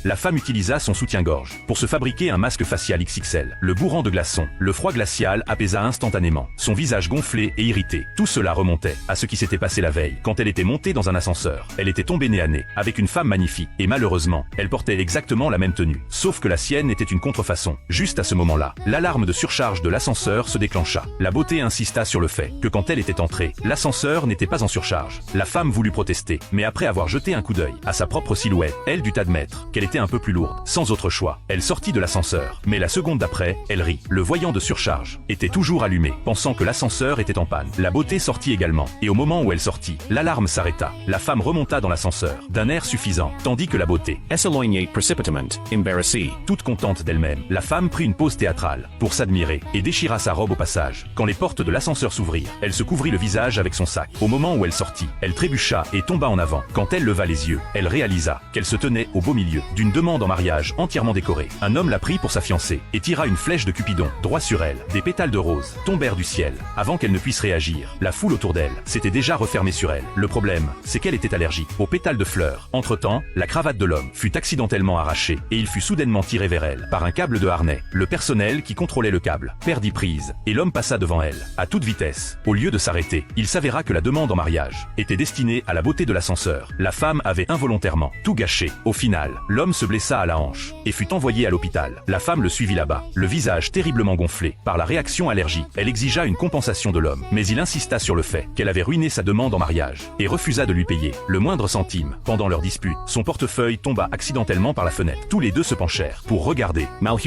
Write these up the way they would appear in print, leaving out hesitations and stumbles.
La femme utilisa son soutien-gorge pour se fabriquer un masque facial XXL. Le bourran de glaçons, le froid glacial apaisa instantanément. Son visage gonflé et irrité. Tout cela remontait à ce qui s'était passé la veille, quand elle était montée dans un ascenseur. Elle était tombée nez à nez avec une femme magnifique, et malheureusement, elle portait exactement la même tenue. Sauf que la sienne était une contrefaçon. Juste à ce moment-là, l'alarme de surcharge de l'ascenseur se déclencha. La beauté insista sur le fait que quand elle était entrée, l'ascenseur n'était pas en surcharge. La femme voulut protester, mais après avoir jeté un coup d'œil à sa propre silhouette, elle dut admettre qu'elle était un peu plus lourde. Sans autre choix, elle sortit de l'ascenseur. Mais la seconde d'après, elle rit. Le voyant de surcharge était toujours allumé, pensant que l'ascenseur était en panne. La beauté sortit également, et au moment où elle sortit, l'alarme s'arrêta. La femme remonta dans l'ascenseur, d'un air suffisant, tandis que la beauté, Esalogne precipitamment, embarrassée. toute contente d'elle-même, la femme prit une pause théâtrale pour s'admirer et déchira sa robe au passage. Quand les portes de l'ascenseur s'ouvrirent, elle se couvrit le visage avec son sac. Au moment où elle sortit, elle trébucha et tomba en avant. Quand elle leva les yeux, elle réalisa qu'elle se tenait au beau milieu d'une demande en mariage entièrement décorée. Un homme la prit pour sa fiancée et tira une flèche de Cupidon droit sur elle. Des pétales de rose tombèrent du ciel. Avant qu'elle ne puisse réagir, la foule autour d'elle s'était déjà refermée sur elle. Le problème, c'est qu'elle était allergique aux pétales de fleurs. Entre-temps, la cravate de l'homme fut accidentellement arrachée et il fut soudainement tiré vers elle par un câble de harnais. Le personnel qui contrôlait le câble perdit prise et l'homme passa devant elle à toute vitesse. Au lieu de s'arrêter, il s'avéra que la demande en mariage était destinée à la beauté de l'ascenseur. La femme avait involontairement tout gâché. Au final, l'homme se blessa à la hanche et fut envoyé à l'hôpital. La femme le suivit là-bas, le visage terriblement gonflé par la réaction allergique. Elle exigea une compensation de l'homme, mais il insista sur le fait qu'elle avait ruiné sa demande en mariage et refusa de lui payer le moindre centime. Pendant leur dispute, son portefeuille tomba accidentellement par la fenêtre. Tous les deux se penchèrent pour regarder. Malheureusement,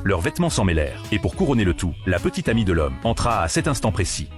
Leurs vêtements s'en mêlèrent, et pour couronner le tout, la petite amie de l'homme entra à cet instant précis.